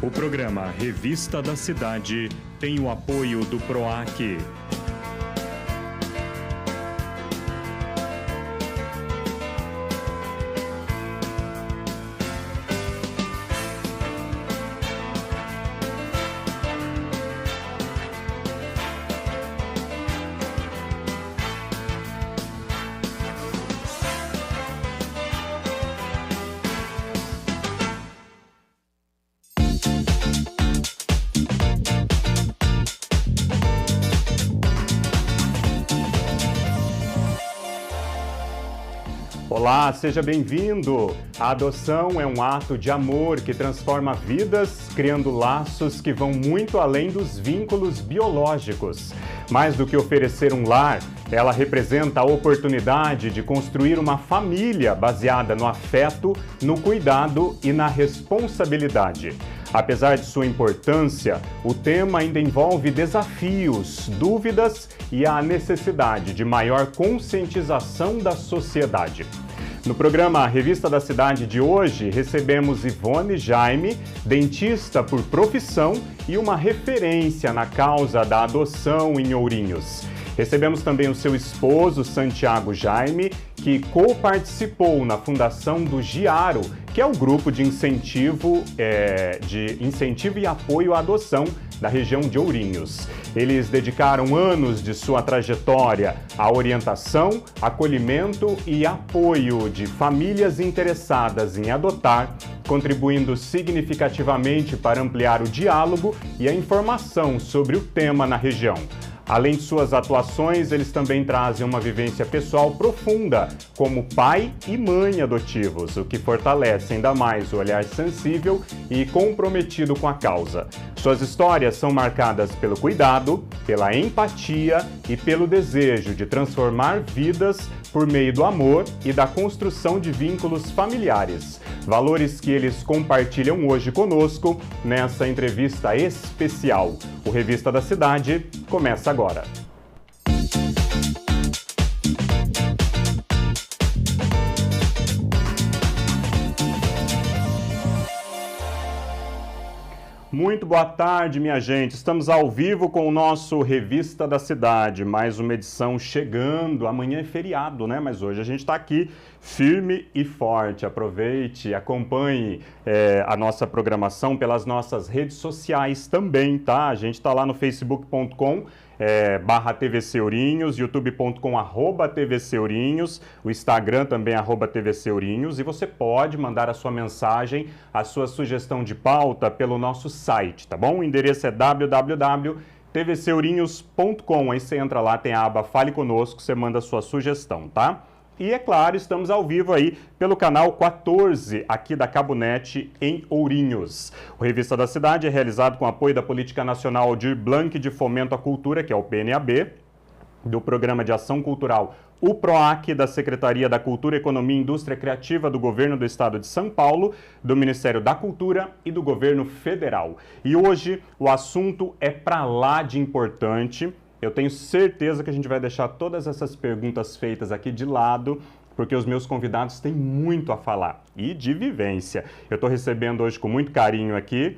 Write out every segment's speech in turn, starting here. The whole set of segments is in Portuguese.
O programa Revista da Cidade tem o apoio do PROAC. Olá, seja bem-vindo! A adoção é um ato de amor que transforma vidas, criando laços que vão muito além dos vínculos biológicos. Mais do que oferecer um lar, ela representa a oportunidade de construir uma família baseada no afeto, no cuidado e na responsabilidade. Apesar de sua importância, o tema ainda envolve desafios, dúvidas e a necessidade de maior conscientização da sociedade. No programa Revista da Cidade de hoje, recebemos Ivone Jaime, dentista por profissão e uma referência na causa da adoção em Ourinhos. Recebemos também o seu esposo, Santiago Jaime, que co-participou na fundação do Giaro, que é o grupo de incentivo e apoio à adoção da região de Ourinhos. Eles dedicaram anos de sua trajetória à orientação, acolhimento e apoio de famílias interessadas em adotar, contribuindo significativamente para ampliar o diálogo e a informação sobre o tema na região. Além de suas atuações, eles também trazem uma vivência pessoal profunda, como pai e mãe adotivos, o que fortalece ainda mais o olhar sensível e comprometido com a causa. Suas histórias são marcadas pelo cuidado, pela empatia e pelo desejo de transformar vidas por meio do amor e da construção de vínculos familiares. Valores que eles compartilham hoje conosco nessa entrevista especial. O Revista da Cidade começa agora. Muito boa tarde, minha gente. Estamos ao vivo com o nosso Revista da Cidade. Mais uma edição chegando. Amanhã é feriado, né? Mas hoje a gente está aqui firme e forte. Aproveite, acompanhe a nossa programação pelas nossas redes sociais também, tá? A gente está lá no facebook.com /TVC Ourinhos, youtube.com /TVC Ourinhos, o Instagram também @TVC Ourinhos, e você pode mandar a sua mensagem, a sua sugestão de pauta pelo nosso site, tá bom? O endereço é www.tvcourinhos.com, aí você entra lá, tem a aba Fale Conosco, você manda a sua sugestão, tá? E é claro, estamos ao vivo aí pelo canal 14 aqui da Cabonet em Ourinhos. O Revista da Cidade é realizado com apoio da Política Nacional Aldir Blanc de Fomento à Cultura, que é o PNAB, do Programa de Ação Cultural o PROAC, da Secretaria da Cultura, Economia e Indústria Criativa do Governo do Estado de São Paulo, do Ministério da Cultura e do Governo Federal. E hoje o assunto é pra lá de importante. Eu tenho certeza que a gente vai deixar todas essas perguntas feitas aqui de lado, porque os meus convidados têm muito a falar, e de vivência. Eu estou recebendo hoje com muito carinho aqui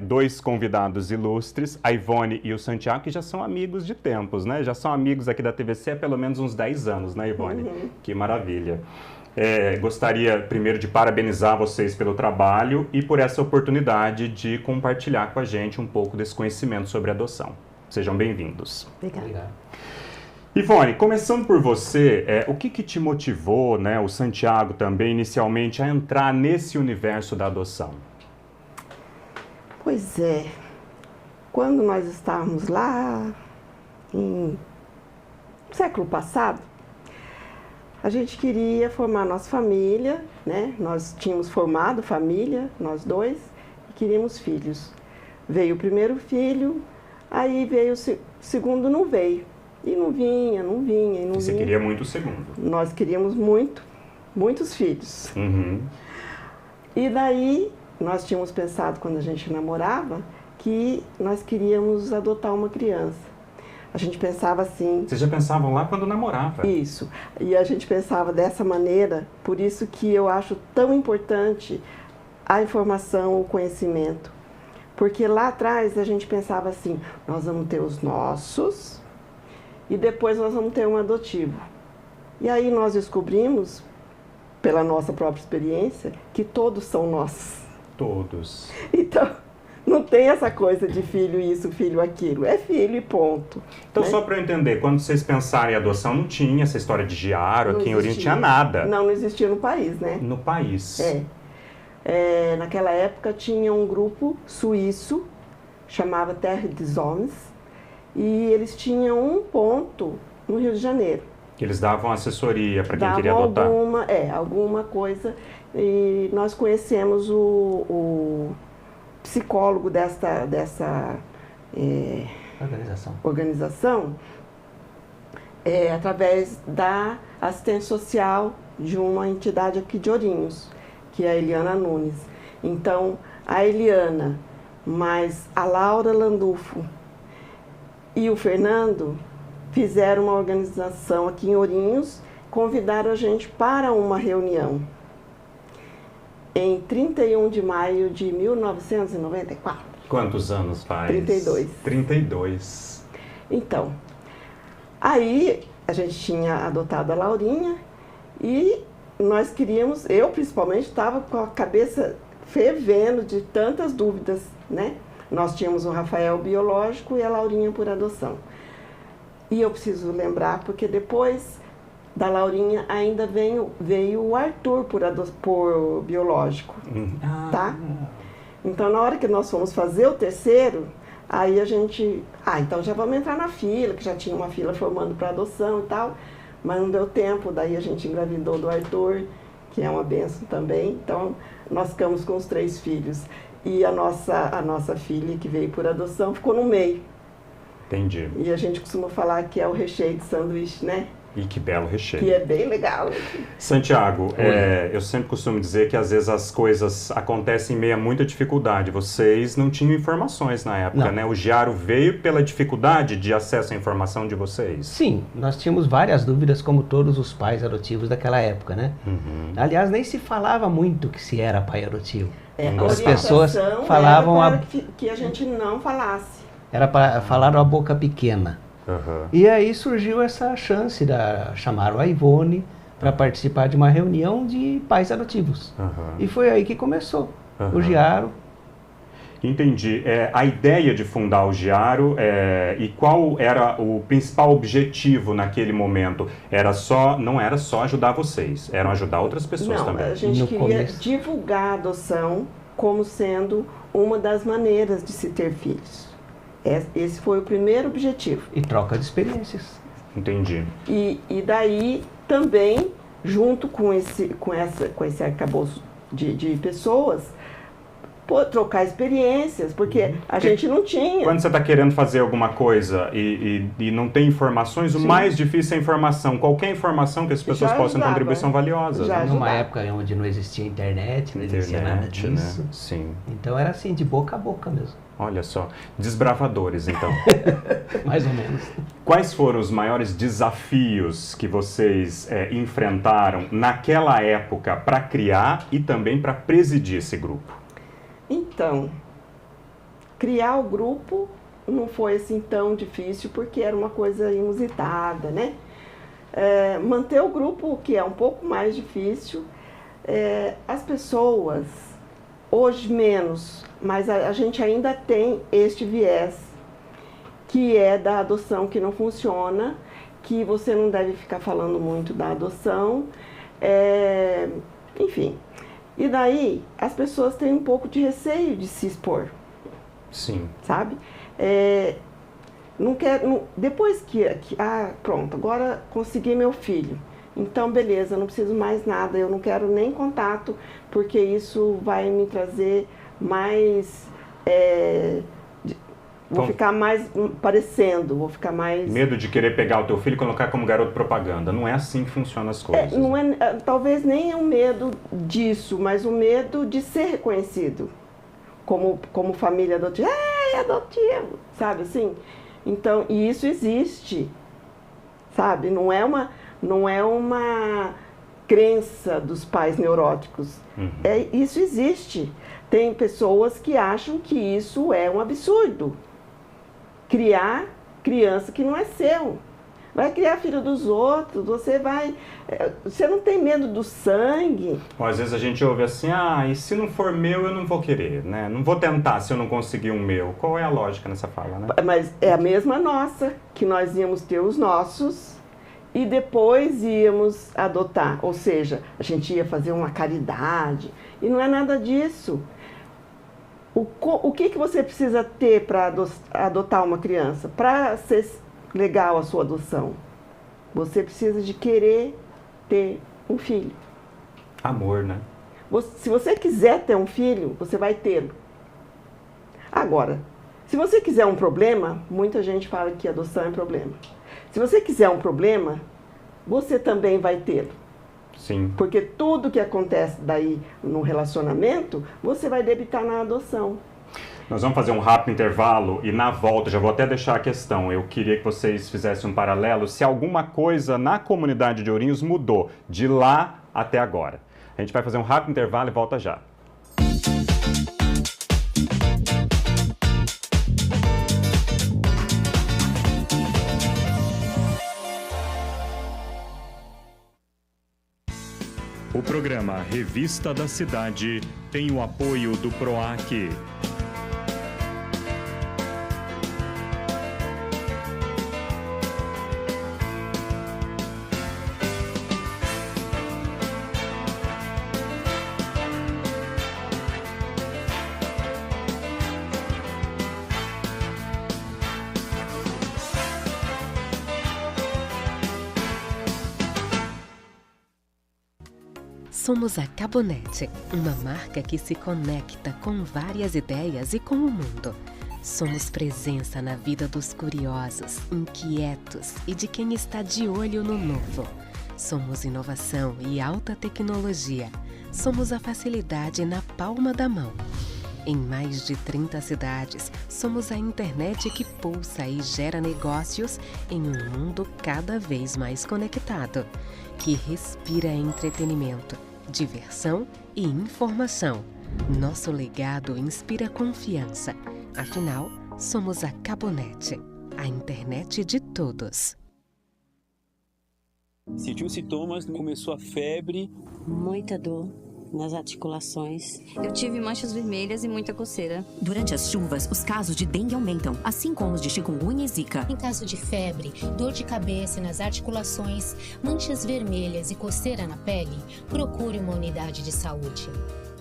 dois convidados ilustres, a Ivone e o Santiago, que já são amigos de tempos, né? Já são amigos aqui da TVC há pelo menos uns 10 anos, né, Ivone? Uhum. Que maravilha. Gostaria primeiro de parabenizar vocês pelo trabalho e por essa oportunidade de compartilhar com a gente um pouco desse conhecimento sobre adoção. Sejam bem-vindos. Obrigada. Ivone, começando por você, o que te motivou, né, o Santiago também, inicialmente, a entrar nesse universo da adoção? Pois é, quando nós estávamos lá no século passado, a gente queria formar nossa família, né? Nós tínhamos formado família, nós dois, e queríamos filhos. Veio o primeiro filho, aí veio o segundo, não veio. E não vinha. E você queria muito o segundo? Nós queríamos muitos filhos. Uhum. E daí, nós tínhamos pensado, quando a gente namorava, que nós queríamos adotar uma criança. A gente pensava assim... Vocês já pensavam lá quando namorava? Isso. E a gente pensava dessa maneira, por isso que eu acho tão importante a informação, o conhecimento. Porque lá atrás a gente pensava assim, nós vamos ter os nossos e depois nós vamos ter um adotivo. E aí nós descobrimos, pela nossa própria experiência, que todos são nossos. Todos. Então, não tem essa coisa de filho isso, filho aquilo. É filho e ponto. Então, né? só para eu entender, quando vocês pensarem em adoção, não tinha essa história de giaro, aqui em Ourinho tinha nada. Não existia no país, né? No país. Naquela época tinha um grupo suíço, chamava Terre des Hommes, e eles tinham um ponto no Rio de Janeiro. Que eles davam assessoria para quem queria adotar. Alguma coisa. E nós conhecemos o psicólogo dessa organização através da assistência social de uma entidade aqui de Ourinhos, que é a Eliana Nunes. Então, a Eliana, mais a Laura Landulfo e o Fernando fizeram uma organização aqui em Ourinhos, convidaram a gente para uma reunião em 31 de maio de 1994. Quantos anos faz? 32. 32. Então, aí a gente tinha adotado a Laurinha e nós queríamos, eu principalmente estava com a cabeça fervendo de tantas dúvidas, né? Nós tínhamos o Rafael biológico e a Laurinha por adoção. E eu preciso lembrar, porque depois da Laurinha ainda veio o Arthur por biológico, tá? Então, na hora que nós fomos fazer o terceiro, aí a gente... então já vamos entrar na fila, que já tinha uma fila formando para adoção e tal, mas não deu tempo, daí a gente engravidou do Arthur, que é uma bênção também. Então, nós ficamos com os 3 filhos. E a nossa filha, que veio por adoção, ficou no meio. Entendi. E a gente costuma falar que é o recheio de sanduíche, né? E que belo recheio. Que é bem legal. Santiago, eu sempre costumo dizer que às vezes as coisas acontecem em meio a muita dificuldade. Vocês não tinham informações na época, né? O giaro veio pela dificuldade de acesso à informação de vocês. Sim, nós tínhamos várias dúvidas, como todos os pais adotivos daquela época, né? Aliás, nem se falava muito que se era pai adotivo. As pessoas falavam que a gente não falasse. Era para falar a boca pequena. E aí surgiu essa chance, chamaram a Ivone para participar de uma reunião de pais adotivos. E foi aí que começou o giaro. Entendi. A ideia de fundar o giaro, e qual era o principal objetivo naquele momento? Não era só ajudar vocês, era ajudar outras pessoas também. A gente queria divulgar a adoção como sendo uma das maneiras de se ter filhos. Esse foi o primeiro objetivo. E troca de experiências. Entendi. E daí também, junto com esse arcabouço de pessoas, trocar experiências, porque a gente não tinha. Quando você está querendo fazer alguma coisa e não tem informações, o mais difícil é a informação. Qualquer informação que as pessoas possam contribuir são valiosas. Numa época onde não existia internet, não existia nada disso. Né? Sim. Então era assim, de boca a boca mesmo. Olha só, desbravadores então. Mais ou menos. Quais foram os maiores desafios que vocês enfrentaram naquela época para criar e também para presidir esse grupo? Então, criar o grupo não foi assim tão difícil, porque era uma coisa inusitada, né? Manter o grupo, que é um pouco mais difícil, as pessoas, hoje menos, mas a gente ainda tem este viés, que é da adoção que não funciona, que você não deve ficar falando muito da adoção, enfim. E daí, as pessoas têm um pouco de receio de se expor. Sim. Sabe? Depois pronto, agora consegui meu filho. Então, beleza, não preciso mais nada, eu não quero nem contato, porque isso vai me trazer mais... Vou ficar mais parecendo, vou ficar mais... Medo de querer pegar o teu filho e colocar como garoto propaganda. Não é assim que funcionam as coisas. Talvez nem o medo disso, mas o medo de ser reconhecido como família adotiva. Adotivo, sabe assim? Então, e isso existe, sabe? Não é uma crença dos pais neuróticos. Isso existe. Tem pessoas que acham que isso é um absurdo. Criar criança que não é seu. Vai criar filho dos outros, você não tem medo do sangue. Ou às vezes a gente ouve assim, e se não for meu, eu não vou querer, né? Não vou tentar se eu não conseguir um meu. Qual é a lógica nessa fala, né? Mas é a mesma nossa, que nós íamos ter os nossos e depois íamos adotar. Ou seja, a gente ia fazer uma caridade e não é nada disso. O que você precisa ter para adotar uma criança? Para ser legal a sua adoção, você precisa de querer ter um filho. Amor, né? Se você quiser ter um filho, você vai tê-lo. Agora, se você quiser um problema, muita gente fala que adoção é problema. Se você quiser um problema, você também vai tê-lo. Sim. Porque tudo que acontece daí no relacionamento, você vai debitar na adoção. Nós vamos fazer um rápido intervalo e na volta, já vou até deixar a questão, eu queria que vocês fizessem um paralelo, se alguma coisa na comunidade de Ourinhos mudou de lá até agora. A gente vai fazer um rápido intervalo e volta já. O programa Revista da Cidade tem o apoio do PROAC. Somos a Cabonete, uma marca que se conecta com várias ideias e com o mundo. Somos presença na vida dos curiosos, inquietos e de quem está de olho no novo. Somos inovação e alta tecnologia. Somos a facilidade na palma da mão. Em mais de 30 cidades, somos a internet que pulsa e gera negócios em um mundo cada vez mais conectado, que respira entretenimento, diversão e informação. Nosso legado inspira confiança. Afinal, somos a Cabonete, a internet de todos. Sentiu sintomas, começou a febre. Muita dor nas articulações. Eu tive manchas vermelhas e muita coceira. Durante as chuvas, os casos de dengue aumentam, assim como os de chikungunya e zika. Em caso de febre, dor de cabeça nas articulações, manchas vermelhas e coceira na pele, procure uma unidade de saúde.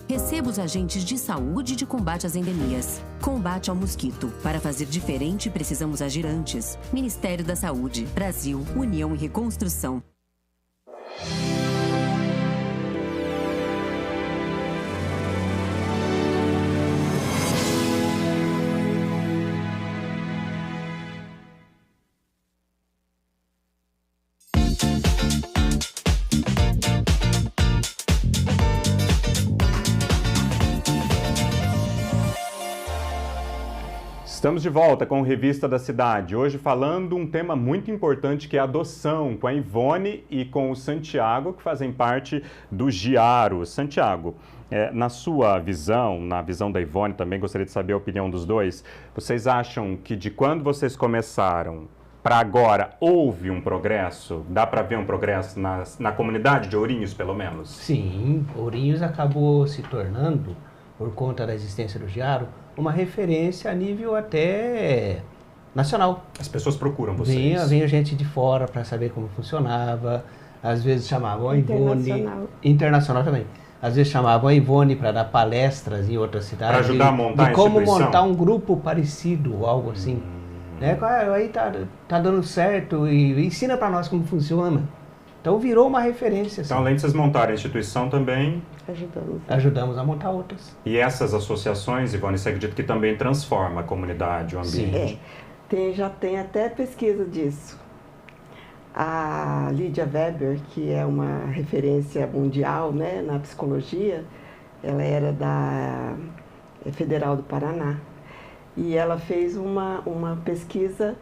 Receba os agentes de saúde de combate às endemias. Combate ao mosquito. Para fazer diferente, precisamos agir antes. Ministério da Saúde. Brasil. União e Reconstrução. Estamos de volta com o Revista da Cidade, hoje falando um tema muito importante que é a adoção, com a Ivone e com o Santiago, que fazem parte do Giaro. Santiago, na sua visão, na visão da Ivone também, gostaria de saber a opinião dos dois, vocês acham que de quando vocês começaram para agora houve um progresso? Dá para ver um progresso na comunidade de Ourinhos, pelo menos? Sim, Ourinhos acabou se tornando, por conta da existência do Giaro, uma referência a nível até nacional. As pessoas procuram vocês. Vinha gente de fora para saber como funcionava, às vezes chamavam a Ivone... Internacional também. Às vezes chamavam a Ivone para dar palestras em outras cidades. Para ajudar a montar de como montar um grupo parecido, algo assim. Né? Aí tá dando certo e ensina para nós como funciona. Então virou uma referência. Então, além de vocês montarem a instituição, também... Ajudamos a montar outras. E essas associações, Ivone, você acredita que também transforma a comunidade, o ambiente? Sim. Já tem até pesquisa disso. A Lídia Weber, que é uma referência mundial, né, na psicologia, ela era da Federal do Paraná. E ela fez uma pesquisa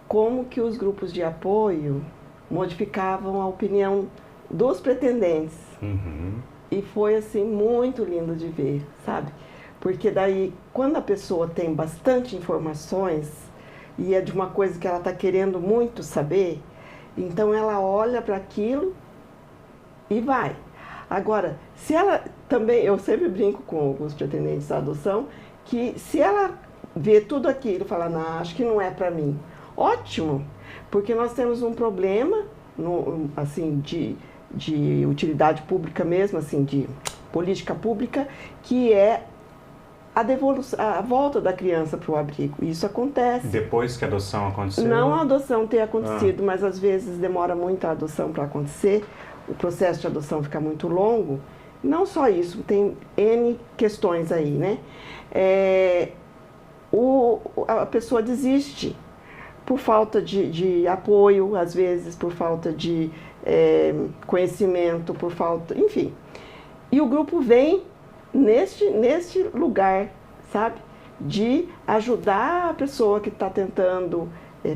como que os grupos de apoio modificavam a opinião dos pretendentes. E foi assim muito lindo de ver, sabe? Porque daí, quando a pessoa tem bastante informações e é de uma coisa que ela está querendo muito saber, então ela olha para aquilo e vai. Agora, se ela também, eu sempre brinco com os pretendentes à adoção, que se ela vê tudo aquilo e fala, não, acho que não é para mim, ótimo, porque nós temos um problema, assim, de utilidade pública mesmo, assim, de política pública, que é a volta da criança para o abrigo. Isso acontece. Depois que a adoção aconteceu? Não a adoção ter acontecido, mas às vezes demora muito a adoção para acontecer, o processo de adoção fica muito longo. Não só isso, tem N questões aí, né? A pessoa desiste por falta de apoio, às vezes por falta de conhecimento, por falta, enfim. E o grupo vem neste lugar, sabe? De ajudar a pessoa que está tentando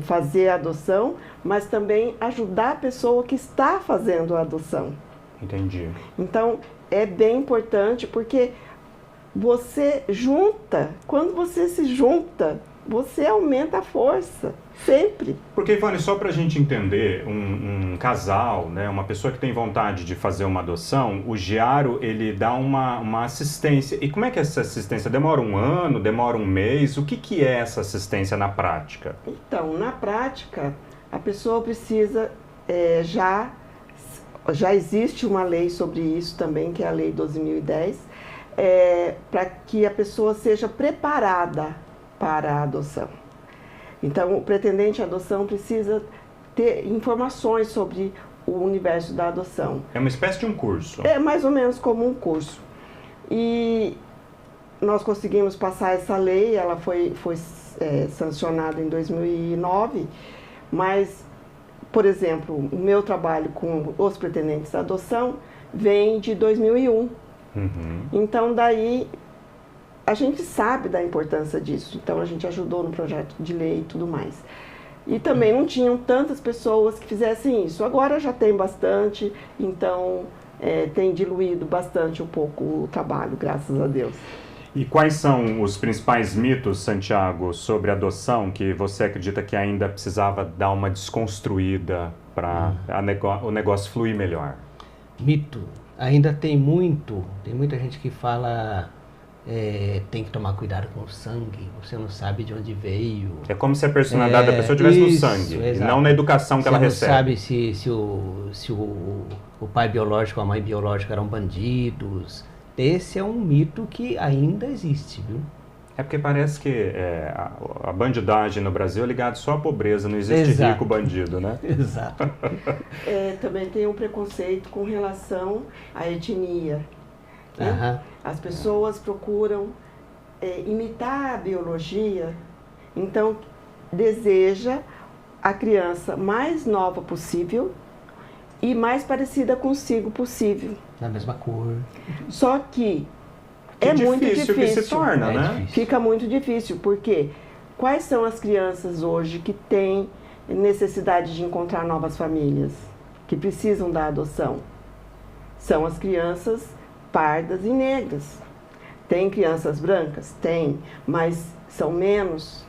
fazer a adoção, mas também ajudar a pessoa que está fazendo a adoção. Entendi. Então, é bem importante porque você junta, quando você se junta, você aumenta a força, sempre. Porque, Ivone, só para a gente entender, um casal, né, uma pessoa que tem vontade de fazer uma adoção, o Giaro, ele dá uma assistência. E como é que é essa assistência? Demora um ano, demora um mês? O que é essa assistência na prática? Então, na prática, a pessoa precisa, já existe uma lei sobre isso também, que é a Lei 12.010, para que a pessoa seja preparada para a adoção. Então, o pretendente à adoção precisa ter informações sobre o universo da adoção. É uma espécie de um curso? É mais ou menos como um curso. E nós conseguimos passar essa lei, ela foi sancionada em 2009, mas, por exemplo, o meu trabalho com os pretendentes à adoção vem de 2001. Então, daí, a gente sabe da importância disso, então a gente ajudou no projeto de lei e tudo mais. E também não tinham tantas pessoas que fizessem isso. Agora já tem bastante, então tem diluído bastante um pouco o trabalho, graças a Deus. E quais são os principais mitos, Santiago, sobre adoção que você acredita que ainda precisava dar uma desconstruída para o negócio fluir melhor? Mito. Ainda tem muita gente que fala... tem que tomar cuidado com o sangue, você não sabe de onde veio. É como se a personalidade da pessoa estivesse no sangue, e não na educação que ela recebe. Você não sabe se o pai biológico ou a mãe biológica eram bandidos. Esse é um mito que ainda existe, viu? É porque parece que a bandidagem no Brasil é ligada só à pobreza, não existe rico bandido, né? Exato. Também tem um preconceito com relação à etnia. Né? As pessoas procuram imitar a biologia, então deseja a criança mais nova possível e mais parecida consigo possível. Na mesma cor. Só que é muito difícil. Que se torna, né? Difícil. Fica muito difícil, porque quais são as crianças hoje que têm necessidade de encontrar novas famílias, que precisam da adoção? São as crianças pardas e negras. Tem crianças brancas? Tem, mas são menos.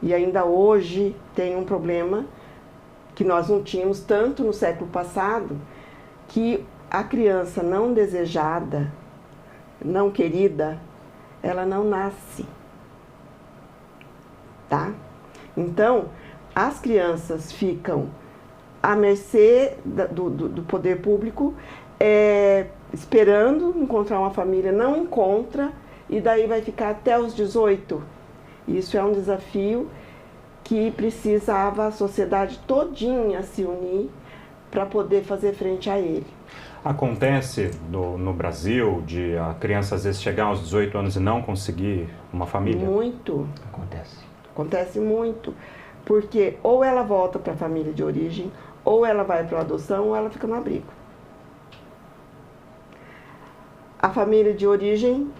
E ainda hoje tem um problema que nós não tínhamos tanto no século passado, que a criança não desejada, não querida, ela não nasce. Tá? Então, as crianças ficam à mercê do poder público, esperando encontrar uma família, não encontra, e daí vai ficar até os 18. Isso é um desafio que precisava a sociedade todinha se unir para poder fazer frente a ele. Acontece no Brasil de a criança às vezes chegar aos 18 anos e não conseguir uma família? Muito. Acontece. Acontece muito, porque ou ela volta para a família de origem, ou ela vai para a adoção, ou ela fica no abrigo. A família de origem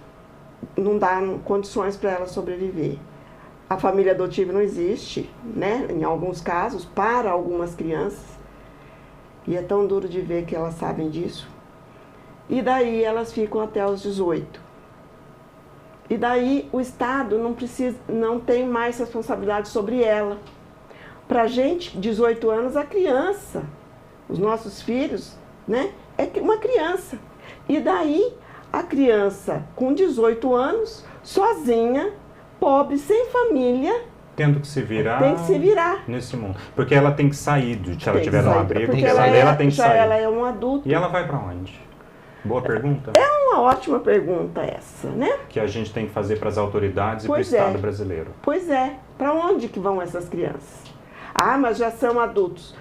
não dá condições para ela sobreviver. A família adotiva não existe, né? Em alguns casos, para algumas crianças. E é tão duro de ver que elas sabem disso. E daí elas ficam até os 18. E daí o Estado não tem mais responsabilidade sobre ela. Para a gente, 18 anos, a criança, os nossos filhos, né, é uma criança. E daí a criança com 18 anos, sozinha, pobre, sem família, tendo que se virar. Tem que se virar. Nesse mundo. Porque ela tem que sair, se ela tiver no abrigo, porque ela tem que sair. Ela é um adulto. E ela vai para onde? Boa pergunta. É uma ótima pergunta essa, né? Que a gente tem que fazer para as autoridades e para o Estado brasileiro. Pois é. Para onde que vão essas crianças? Ah, mas já são adultos.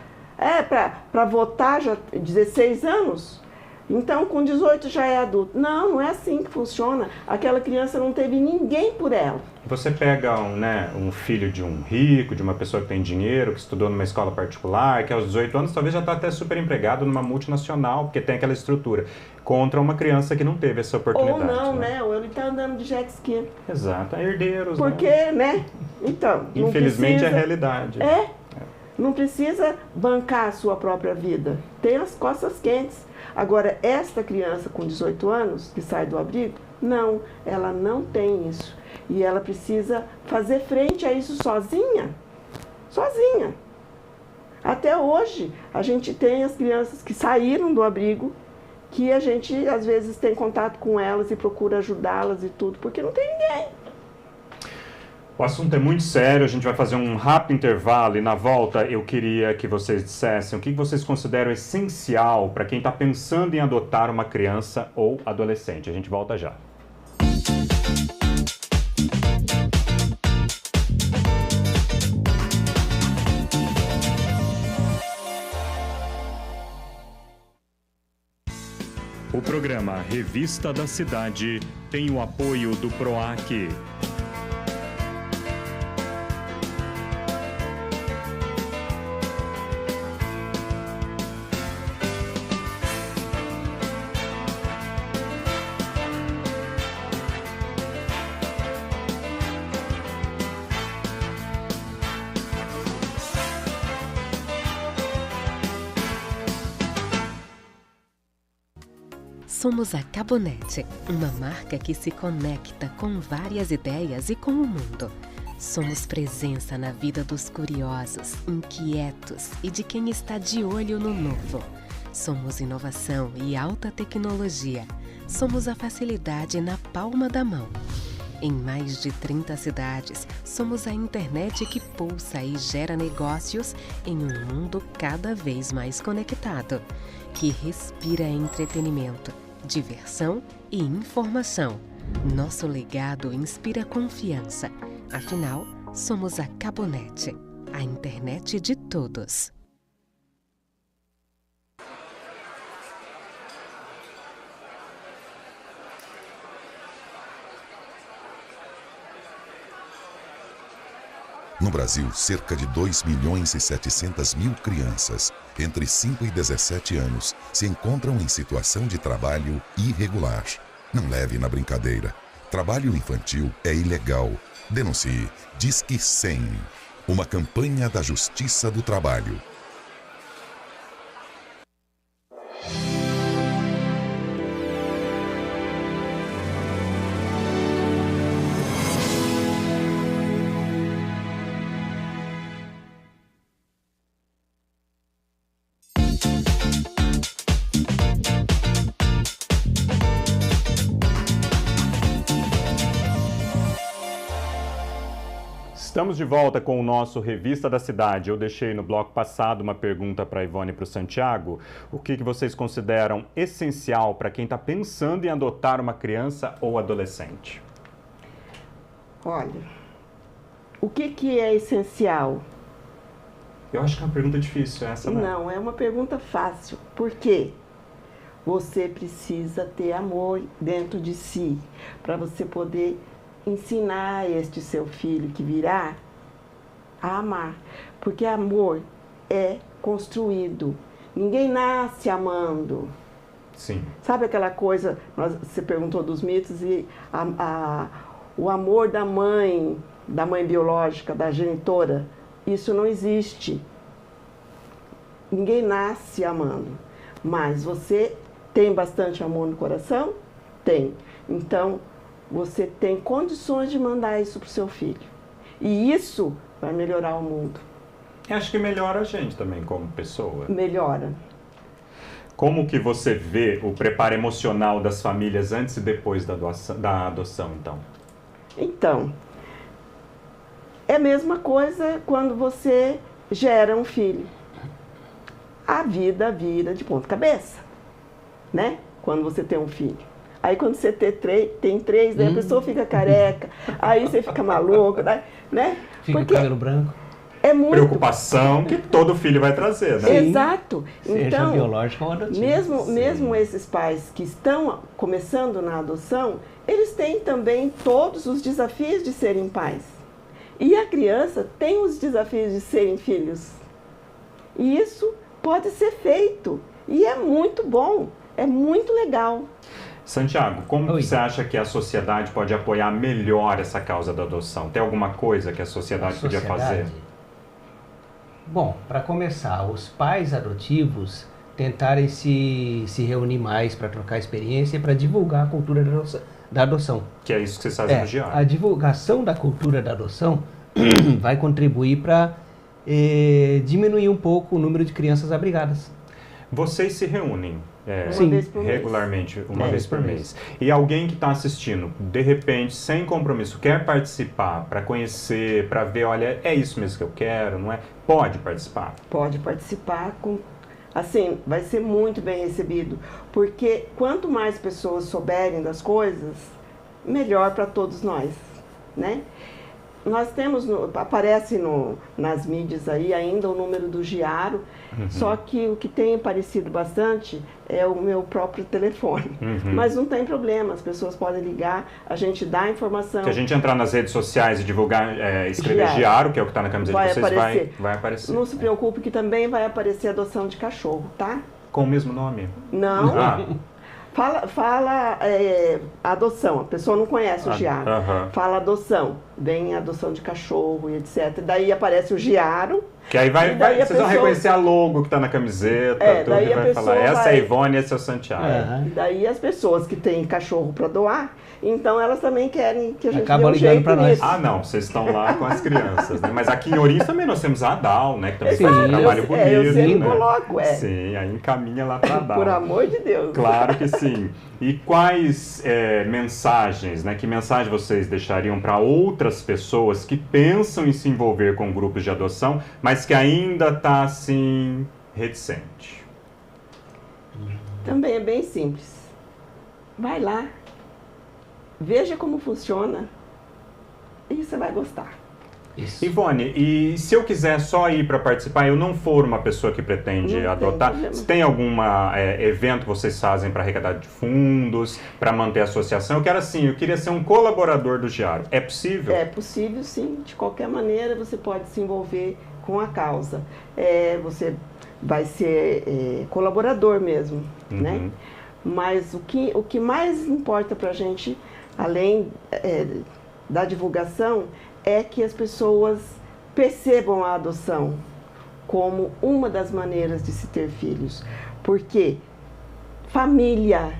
Para votar já 16 anos? Então, com 18 já é adulto. Não, não é assim que funciona. Aquela criança não teve ninguém por ela. Você pega um filho de um rico, de uma pessoa que tem dinheiro, que estudou numa escola particular, que aos 18 anos talvez já está até super empregado numa multinacional, porque tem aquela estrutura, contra uma criança que não teve essa oportunidade. Ou não, né? Ou ele está andando de jet ski. Exato, herdeiros. Porque, né? Então, infelizmente é a realidade. Não precisa bancar a sua própria vida. Tem as costas quentes. Agora, esta criança com 18 anos, que sai do abrigo, não, ela não tem isso. E ela precisa fazer frente a isso sozinha. Sozinha. Até hoje, a gente tem as crianças que saíram do abrigo, que a gente, às vezes, tem contato com elas e procura ajudá-las e tudo, porque não tem ninguém. O assunto é muito sério, a gente vai fazer um rápido intervalo e na volta eu queria que vocês dissessem o que vocês consideram essencial para quem está pensando em adotar uma criança ou adolescente. A gente volta já. O programa Revista da Cidade tem o apoio do PROAC. Somos a Cabonet, uma marca que se conecta com várias ideias e com o mundo. Somos presença na vida dos curiosos, inquietos e de quem está de olho no novo. Somos inovação e alta tecnologia. Somos a facilidade na palma da mão. Em mais de 30 cidades, somos a internet que pulsa e gera negócios em um mundo cada vez mais conectado, que respira entretenimento, diversão e informação. Nosso legado inspira confiança. Afinal, somos a Cabonet, a internet de todos. No Brasil, cerca de 2.700.000 crianças, entre 5 e 17 anos, se encontram em situação de trabalho irregular. Não leve na brincadeira. Trabalho infantil é ilegal. Denuncie. Disque 100. Uma campanha da Justiça do Trabalho. Estamos de volta com o nosso Revista da Cidade. Eu deixei no bloco passado uma pergunta para a Ivone e para o Santiago. O que vocês consideram essencial para quem está pensando em adotar uma criança ou adolescente? Olha, o que é essencial? Eu acho que é uma pergunta difícil essa, né? Não, é uma pergunta fácil. Por quê? Você precisa ter amor dentro de si para você poder ensinar este seu filho que virá a amar. Porque amor é construído. Ninguém nasce amando. Sim. Sabe aquela coisa, você perguntou dos mitos e o amor da mãe – da mãe, da mãe biológica, da genitora, isso não existe. ninguém nasce amando, mas você tem bastante amor no coração? Tem. Então, você tem condições de mandar isso para o seu filho. E isso vai melhorar o mundo. Eu acho que melhora a gente também como pessoa. Melhora. Como que você vê o preparo emocional das famílias antes e depois da adoção, então? Então, é a mesma coisa quando você gera um filho. A vida vira de ponta cabeça, né? Quando você tem um filho. Aí quando você tem três, né, a pessoa fica careca, aí você fica maluco, né? Fica com o cabelo branco. É muito... Preocupação que todo filho vai trazer, né? Exato. Seja então, biológico ou adotivo. Mesmo esses pais que estão começando na adoção, eles têm também todos os desafios de serem pais. E a criança tem os desafios de serem filhos. E isso pode ser feito. E é muito bom, é muito legal. Santiago, como você acha que a sociedade pode apoiar melhor essa causa da adoção? Tem alguma coisa que a sociedade podia fazer? Bom, para começar, os pais adotivos tentarem se reunir mais para trocar experiência e para divulgar a cultura da adoção. Que é isso que vocês fazem no Giaro. A divulgação da cultura da adoção vai contribuir para diminuir um pouco o número de crianças abrigadas. Vocês se reúnem regularmente, uma vez por mês. E alguém que está assistindo, de repente, sem compromisso, quer participar para conhecer, para ver, olha, é isso mesmo que eu quero, não é? Pode participar? Pode participar, assim, vai ser muito bem recebido, porque quanto mais pessoas souberem das coisas, melhor para todos nós, né? Nós temos, aparece nas mídias aí ainda o número do Giaro, só que o que tem aparecido bastante é o meu próprio telefone. Mas não tem problema, as pessoas podem ligar, a gente dá a informação. Se a gente entrar nas redes sociais e divulgar, escrever Giaro, que é o que está na camiseta de vocês, vai aparecer. Não se preocupe que também vai aparecer adoção de cachorro, tá? Com o mesmo nome? Não. Fala adoção, a pessoa não conhece o Giaro. Fala adoção, vem adoção de cachorro e etc. Daí aparece o Giaro. Que aí vocês vão reconhecer a logo que está na camiseta, tudo, e vai falar, essa é a Ivone, esse é o Santiago. Daí as pessoas que têm cachorro para doar, então elas também querem que a gente acabam ligando para nós. Ah, não, vocês estão lá com as crianças, né? Mas aqui em Ourinhos também nós temos a Adal, né? Que também faz um trabalho bonito, eu sempre né? coloco, Sim, aí encaminha lá para a Adal. Por amor de Deus. Claro que sim. E quais mensagens, né? Que mensagem vocês deixariam para outras pessoas que pensam em se envolver com grupos de adoção, mas que ainda está, assim, reticente? Também é bem simples. Vai lá. Veja como funciona e você vai gostar. Isso. Ivone, e se eu quiser só ir para participar, eu não for uma pessoa que pretende adotar, tem algum evento que vocês fazem para arrecadar de fundos, para manter a associação? Eu queria ser um colaborador do Giaro. É possível? É possível, sim. De qualquer maneira, você pode se envolver com a causa. Você vai ser colaborador mesmo, né? Mas o que mais importa para a gente, além da divulgação, é que as pessoas percebam a adoção como uma das maneiras de se ter filhos. Porque família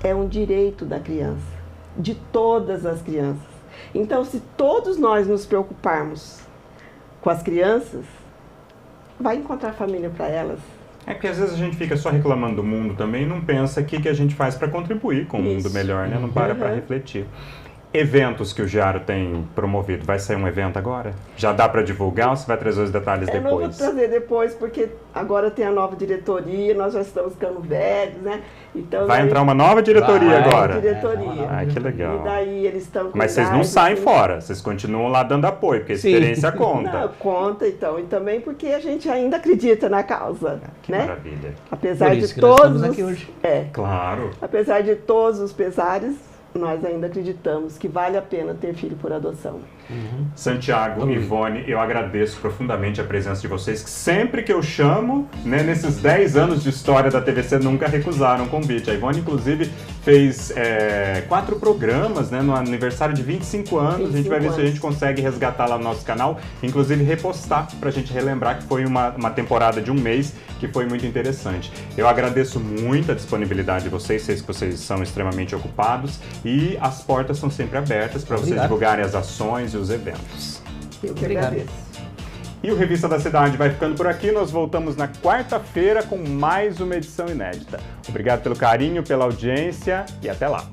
é um direito da criança, de todas as crianças. Então, se todos nós nos preocuparmos com as crianças, vai encontrar família para elas. É porque às vezes a gente fica só reclamando do mundo também e não pensa o que a gente faz para contribuir com o mundo melhor, né? Não para refletir. Eventos que o Giaro tem promovido, vai sair um evento agora? Já dá para divulgar ou você vai trazer os detalhes depois? Eu não vou trazer depois, porque agora tem a nova diretoria, nós já estamos ficando velhos, né? Então, vai entrar uma nova diretoria agora? Diretoria. Ai, que legal. E daí eles estão com Mas vocês não saem fora, vocês continuam lá dando apoio, porque a experiência conta. Não, conta, então. E também porque a gente ainda acredita na causa, que né? Maravilha. Apesar de todos aqui hoje. Claro. Apesar de todos os pesares, nós ainda acreditamos que vale a pena ter filho por adoção. Santiago, Ivone, eu agradeço profundamente a presença de vocês, que sempre que eu chamo, né, nesses 10 anos de história da TVC, nunca recusaram o convite. A Ivone, inclusive, fez 4 programas, né, no aniversário de 25 anos. A gente vai ver se a gente consegue resgatar lá no nosso canal, inclusive repostar pra gente relembrar que foi uma temporada de um mês que foi muito interessante. Eu agradeço muito a disponibilidade de vocês, sei que vocês são extremamente ocupados e as portas são sempre abertas para vocês divulgarem as ações e os eventos. Eu que agradeço. E o Revista da Cidade vai ficando por aqui. Nós voltamos na quarta-feira com mais uma edição inédita. Obrigado pelo carinho, pela audiência e até lá.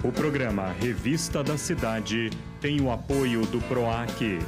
O programa Revista da Cidade tem o apoio do PROAC,